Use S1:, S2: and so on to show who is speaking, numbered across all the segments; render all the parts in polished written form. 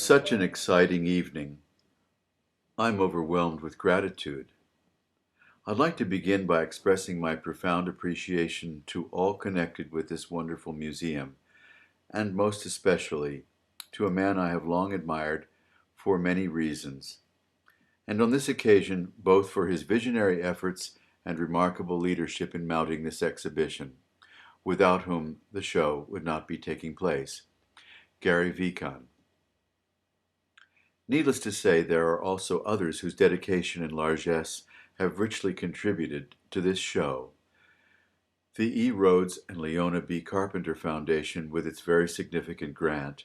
S1: Such an exciting evening. I'm overwhelmed with gratitude. I'd like to begin by expressing my profound appreciation to all connected with this wonderful museum, and most especially to a man I have long admired for many reasons, and on this occasion both for his visionary efforts and remarkable leadership in mounting this exhibition, without whom the show would not be taking place, Gary Vikan. Needless to say, there are also others whose dedication and largesse have richly contributed to this show. The E. Rhodes and Leona B. Carpenter Foundation, with its very significant grant,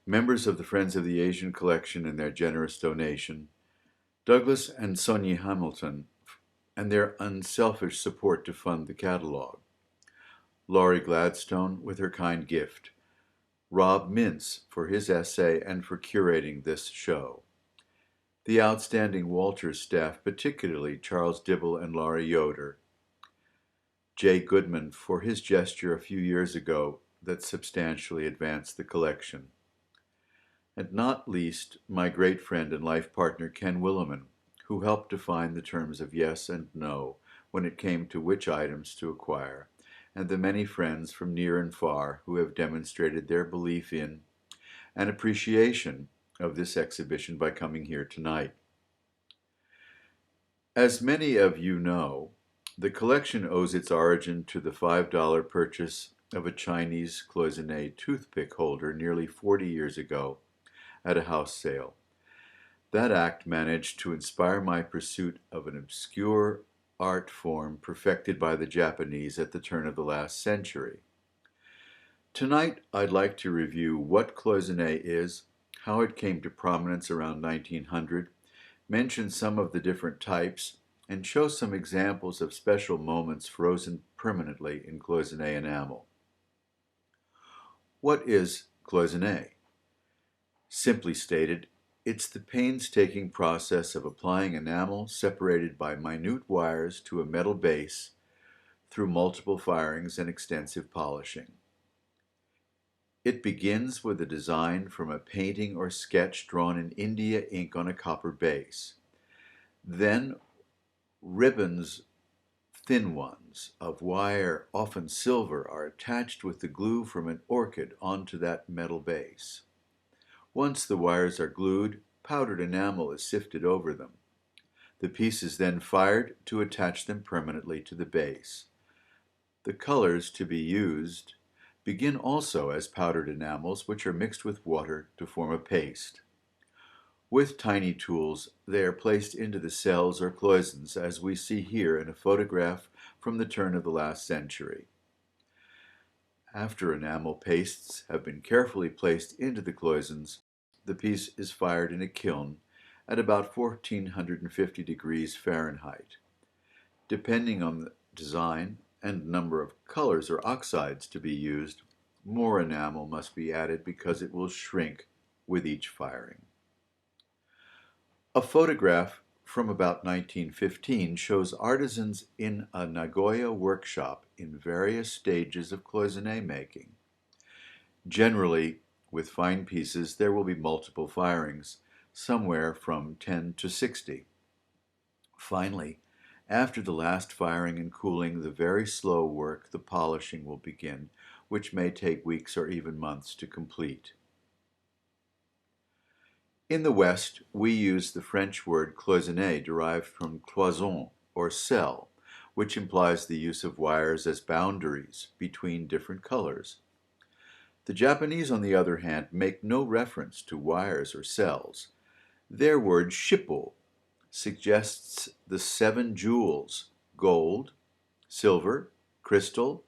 S1: members of the Friends of the Asian Collection and their generous donation, Douglas and Sonia Hamilton and their unselfish support to fund the catalog, Laurie Gladstone with her kind gift, Rob Mintz for his essay and for curating this show, the outstanding Walters staff, particularly Charles Dibble and Laurie Yoder, Jay Goodman for his gesture a few years ago that substantially advanced the collection, and not least my great friend and life partner Ken Williman, who helped define the terms of yes and no when it came to which items to acquire, and the many friends from near and far who have demonstrated their belief in and appreciation of this exhibition by coming here tonight. As many of you know, the collection owes its origin to the $5 purchase of a Chinese Cloisonné toothpick holder nearly 40 years ago at a house sale. That act managed to inspire my pursuit of an obscure art form perfected by the Japanese at the turn of the last century. Tonight, I'd like to review what cloisonné is, how it came to prominence around 1900, mention some of the different types, and show some examples of special moments frozen permanently in cloisonné enamel. What is cloisonné? Simply stated, it's the painstaking process of applying enamel separated by minute wires to a metal base through multiple firings and extensive polishing. It begins with a design from a painting or sketch drawn in India ink on a copper base. Then ribbons, thin ones, of wire, often silver, are attached with the glue from an orchid onto that metal base. Once the wires are glued, powdered enamel is sifted over them. The piece is then fired to attach them permanently to the base. The colors to be used begin also as powdered enamels, which are mixed with water to form a paste. With tiny tools, they are placed into the cells or cloisons, as we see here in a photograph from the turn of the last century. After enamel pastes have been carefully placed into the cloisons, the piece is fired in a kiln at about 1450 degrees Fahrenheit. Depending on the design and number of colors or oxides to be used, more enamel must be added because it will shrink with each firing. A photograph from about 1915 shows artisans in a Nagoya workshop in various stages of cloisonné making. Generally, with fine pieces, there will be multiple firings, somewhere from 10 to 60. Finally, after the last firing and cooling, the very slow work, the polishing, will begin, which may take weeks or even months to complete. In the West, we use the French word cloisonné, derived from cloison, or cell, which implies the use of wires as boundaries between different colors. The Japanese, on the other hand, make no reference to wires or cells. Their word shippo suggests the 7 jewels: gold, silver, crystal,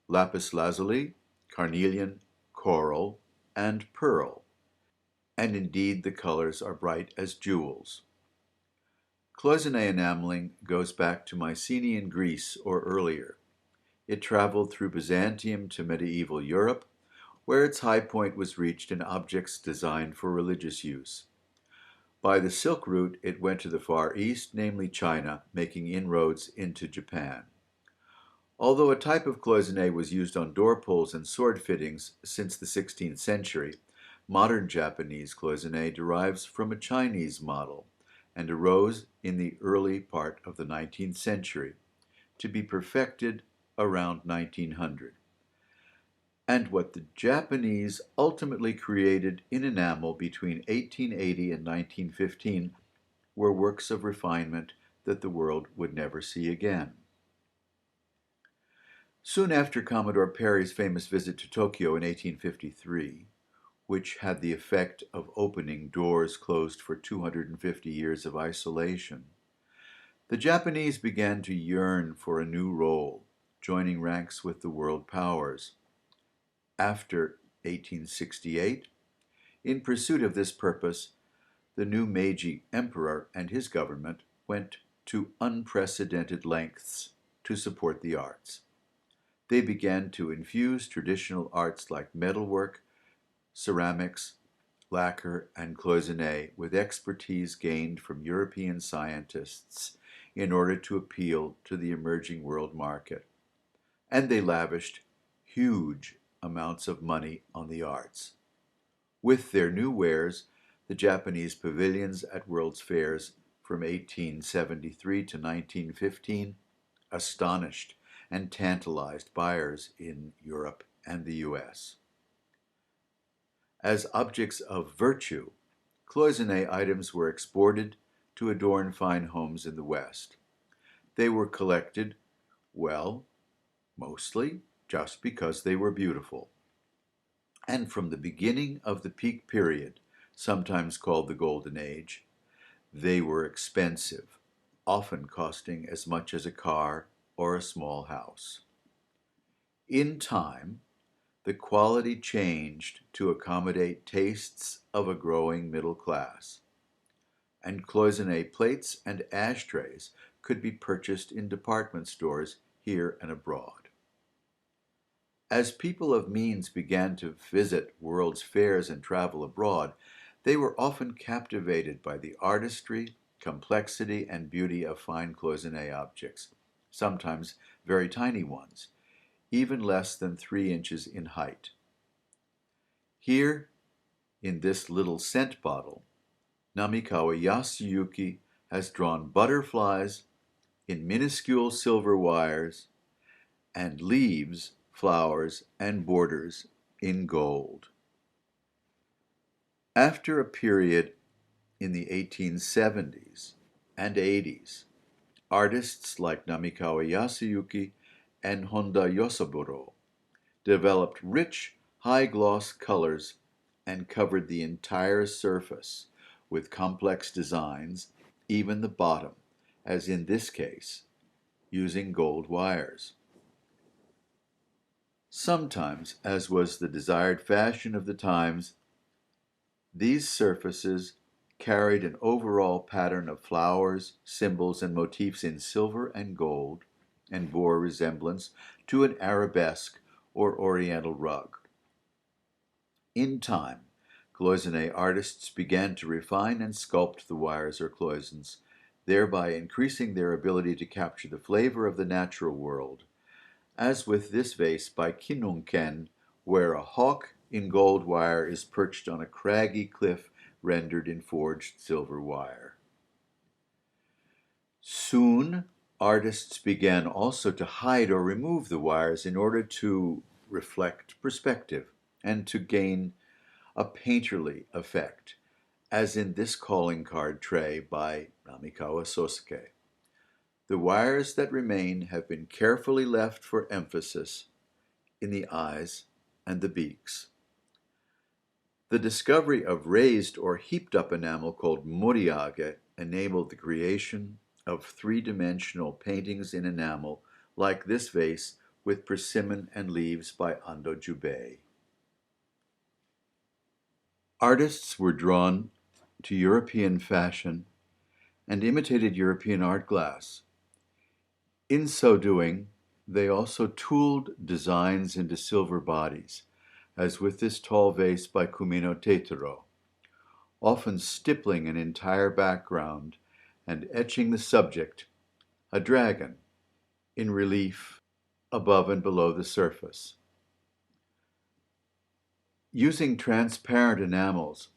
S1: lapis lazuli, carnelian, coral, and pearl. And indeed the colors are bright as jewels. Cloisonné enameling goes back to Mycenaean Greece or earlier. It traveled through Byzantium to medieval Europe, where its high point was reached in objects designed for religious use. By the Silk Route, it went to the Far East, namely China, making inroads into Japan. Although a type of cloisonné was used on door pulls and sword fittings since the 16th century, Modern Japanese cloisonné derives from a Chinese model and arose in the early part of the 19th century, to be perfected around 1900. And what the Japanese ultimately created in enamel between 1880 and 1915 were works of refinement that the world would never see again. Soon after Commodore Perry's famous visit to Tokyo in 1853, which had the effect of opening doors closed for 250 years of isolation, the Japanese began to yearn for a new role, joining ranks with the world powers. After 1868, in pursuit of this purpose, the new Meiji Emperor and his government went to unprecedented lengths to support the arts. They began to infuse traditional arts like metalwork, ceramics, lacquer, and cloisonné with expertise gained from European scientists in order to appeal to the emerging world market. And they lavished huge amounts of money on the arts. With their new wares, the Japanese pavilions at World's Fairs from 1873 to 1915 astonished and tantalized buyers in Europe and the US. As objects of virtue, cloisonné items were exported to adorn fine homes in the West. They were collected, well, mostly just because they were beautiful. And from the beginning of the peak period, sometimes called the Golden Age, they were expensive, often costing as much as a car or a small house. In time, the quality changed to accommodate tastes of a growing middle class, and cloisonné plates and ashtrays could be purchased in department stores here and abroad. As people of means began to visit World's Fairs and travel abroad, they were often captivated by the artistry, complexity, and beauty of fine cloisonné objects, sometimes very tiny ones, even less than 3 inches in height. Here, in this little scent bottle, Namikawa Yuzuki has drawn butterflies in minuscule silver wires and leaves, flowers, and borders in gold. After a period in the 1870s and 80s, artists like Namikawa Yuzuki and Honda Yosaburo developed rich, high-gloss colors and covered the entire surface with complex designs, even the bottom, as in this case, using gold wires. Sometimes, as was the desired fashion of the times, these surfaces carried an overall pattern of flowers, symbols, and motifs in silver and gold, and bore resemblance to an arabesque or oriental rug. In time, cloisonné artists began to refine and sculpt the wires or cloisons, thereby increasing their ability to capture the flavor of the natural world, as with this vase by Kinunken, where a hawk in gold wire is perched on a craggy cliff rendered in forged silver wire. Soon, artists began also to hide or remove the wires in order to reflect perspective and to gain a painterly effect, as in this calling card tray by Namikawa Sosuke. The wires that remain have been carefully left for emphasis in the eyes and the beaks. The discovery of raised or heaped up enamel called moriage enabled the creation of 3-dimensional paintings in enamel like this vase with persimmon and leaves by Ando Jubei. Artists were drawn to European fashion and imitated European art glass. In so doing, they also tooled designs into silver bodies, as with this tall vase by Kumino Teitaro, often stippling an entire background and etching the subject, a dragon, in relief above and below the surface. Using transparent enamels,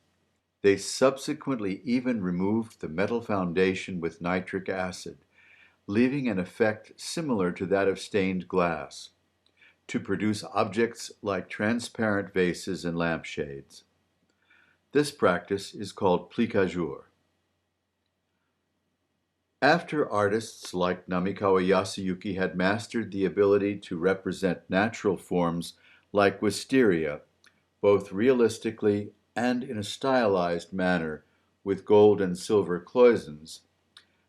S1: they subsequently even removed the metal foundation with nitric acid, leaving an effect similar to that of stained glass, to produce objects like transparent vases and lampshades. This practice is called plique-à-jour. After artists like Namikawa Yasuyuki had mastered the ability to represent natural forms like wisteria, both realistically and in a stylized manner with gold and silver cloisons,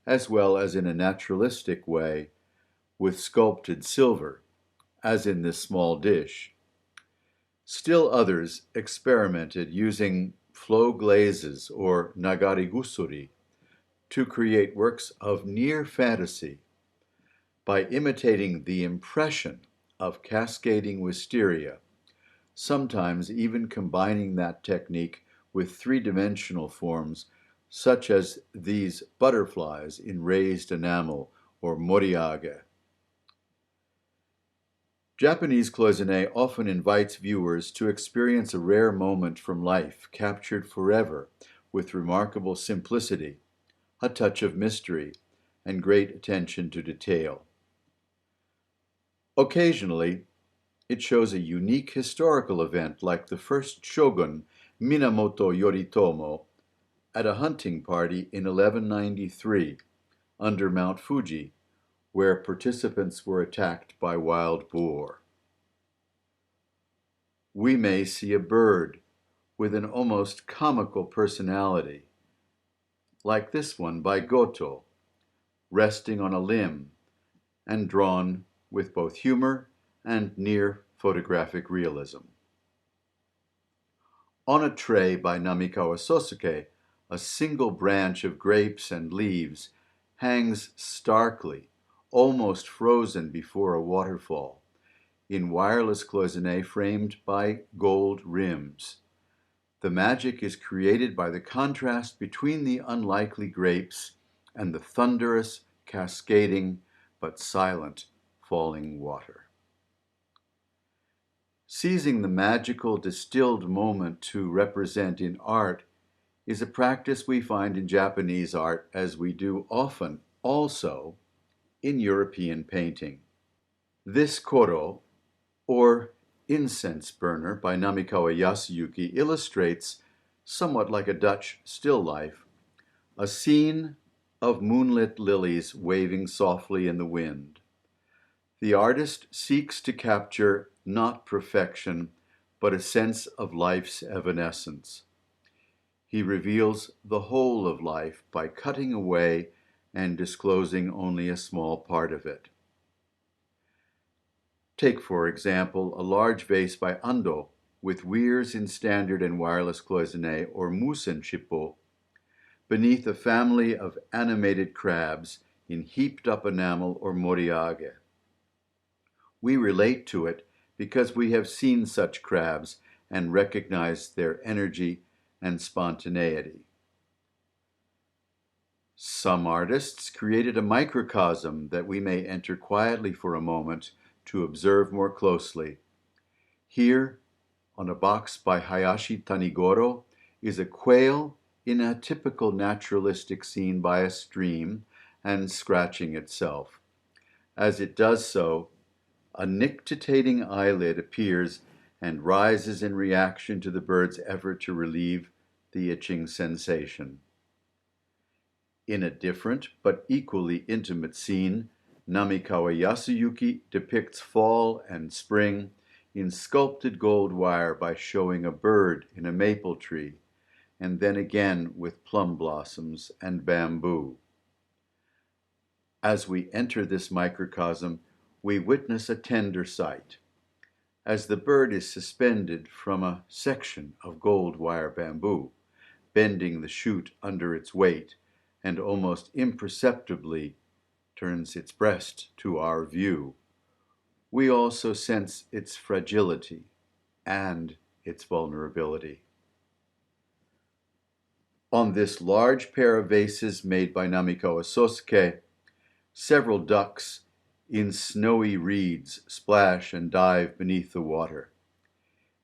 S1: as well as in a naturalistic way with sculpted silver, as in this small dish. Still others experimented using flow glazes or nagari-gusuri to create works of near fantasy by imitating the impression of cascading wisteria, sometimes even combining that technique with three-dimensional forms such as these butterflies in raised enamel or moriage. Japanese cloisonné often invites viewers to experience a rare moment from life captured forever with remarkable simplicity, a touch of mystery, and great attention to detail. Occasionally, it shows a unique historical event like the first shogun, Minamoto Yoritomo, at a hunting party in 1193 under Mount Fuji, where participants were attacked by wild boar. We may see a bird with an almost comical personality, like this one by Goto, resting on a limb and drawn with both humor and near photographic realism. On a tray by Namikawa Sosuke, a single branch of grapes and leaves hangs starkly, almost frozen before a waterfall, in wireless cloisonné framed by gold rims. The magic is created by the contrast between the unlikely grapes and the thunderous, cascading, but silent falling water. Seizing the magical distilled moment to represent in art is a practice we find in Japanese art, as we do often also in European painting. This koro, or Incense burner by Namikawa Yasuyuki, illustrates, somewhat like a Dutch still life, a scene of moonlit lilies waving softly in the wind. The artist seeks to capture not perfection, but a sense of life's evanescence. He reveals the whole of life by cutting away and disclosing only a small part of it. Take, for example, a large vase by Ando with weirs in standard and wireless cloisonné or musen shippo beneath a family of animated crabs in heaped-up enamel or moriage. We relate to it because we have seen such crabs and recognize their energy and spontaneity. Some artists created a microcosm that we may enter quietly for a moment to observe more closely. Here, on a box by Hayashi Tanigoro, is a quail in a typical naturalistic scene by a stream and scratching itself. As it does so, a nictitating eyelid appears and rises in reaction to the bird's effort to relieve the itching sensation. In a different but equally intimate scene, Namikawa Yasuyuki depicts fall and spring in sculpted gold wire by showing a bird in a maple tree, and then again with plum blossoms and bamboo. As we enter this microcosm, we witness a tender sight. As the bird is suspended from a section of gold wire bamboo, bending the shoot under its weight, and almost imperceptibly turns its breast to our view, we also sense its fragility and its vulnerability. On this large pair of vases made by Namikawa Sosuke, several ducks in snowy reeds splash and dive beneath the water.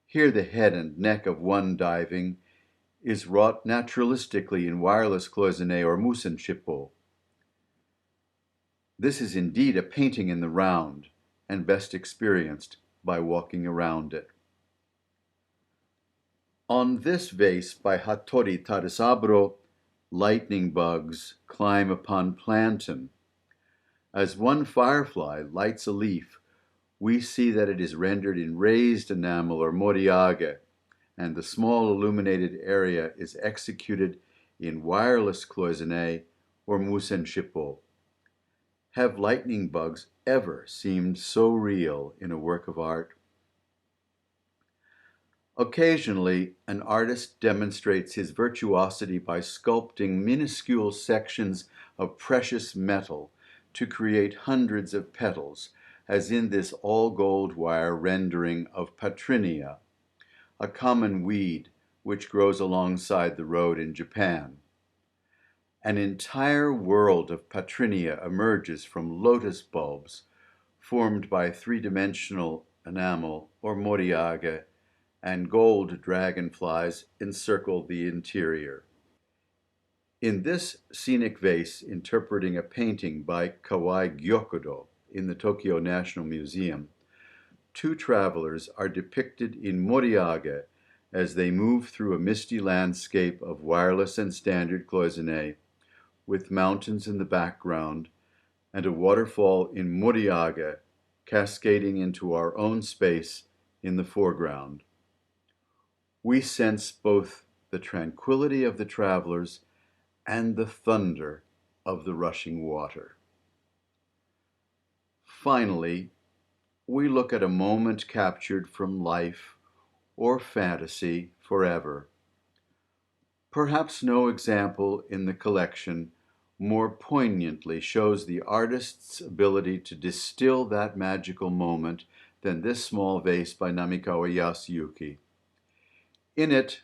S1: Here the head and neck of one diving is wrought naturalistically in wireless cloisonné or musenshippo. This is indeed a painting in the round, and best experienced by walking around it. On this vase by Hattori Tadasaburo, lightning bugs climb upon plantain. As one firefly lights a leaf, we see that it is rendered in raised enamel or moriage, and the small illuminated area is executed in wireless cloisonné or musenshippo. Have lightning bugs ever seemed so real in a work of art? Occasionally, an artist demonstrates his virtuosity by sculpting minuscule sections of precious metal to create hundreds of petals, as in this all-gold wire rendering of Patrinia, a common weed which grows alongside the road in Japan. An entire world of Patrinia emerges from lotus bulbs formed by three-dimensional enamel or moriage, and gold dragonflies encircle the interior. In this scenic vase interpreting a painting by Kawai Gyokudo in the Tokyo National Museum, two travelers are depicted in moriage as they move through a misty landscape of wireless and standard cloisonné, with mountains in the background and a waterfall in moriage cascading into our own space in the foreground. We sense both the tranquility of the travelers and the thunder of the rushing water. Finally, we look at a moment captured from life or fantasy forever. Perhaps no example in the collection more poignantly shows the artist's ability to distill that magical moment than this small vase by Namikawa Yuzuki. In it,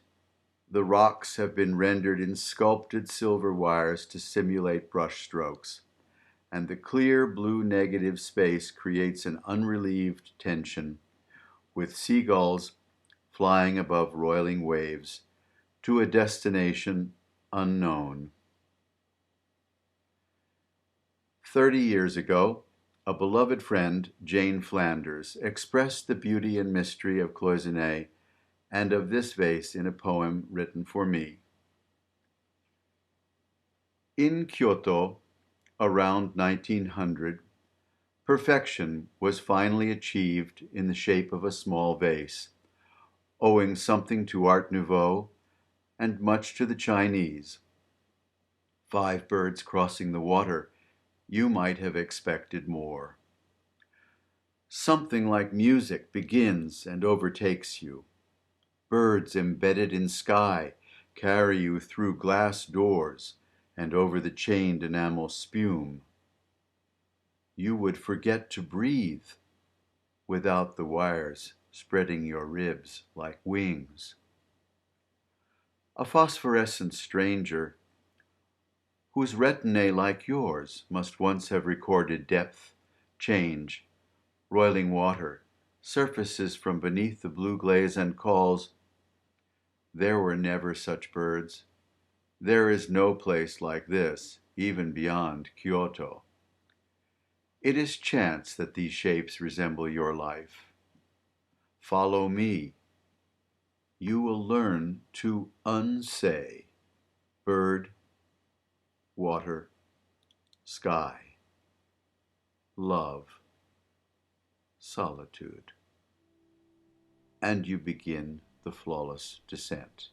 S1: the rocks have been rendered in sculpted silver wires to simulate brush strokes, and the clear blue negative space creates an unrelieved tension, with seagulls flying above roiling waves to a destination unknown. 30 years ago, a beloved friend, Jane Flanders, expressed the beauty and mystery of cloisonné and of this vase in a poem written for me. In Kyoto, around 1900, perfection was finally achieved in the shape of a small vase, owing something to Art Nouveau and much to the Chinese. 5 birds crossing the water, you might have expected more. Something like music begins and overtakes you. Birds embedded in sky carry you through glass doors and over the chained enamel spume. You would forget to breathe without the wires spreading your ribs like wings. A phosphorescent stranger whose retina, like yours, must once have recorded depth, change, roiling water, surfaces from beneath the blue glaze, and calls, "There were never such birds. There is no place like this, even beyond Kyoto." It is chance that these shapes resemble your life. Follow me. You will learn to unsay bird, water, sky, love, solitude, and you begin the flawless descent.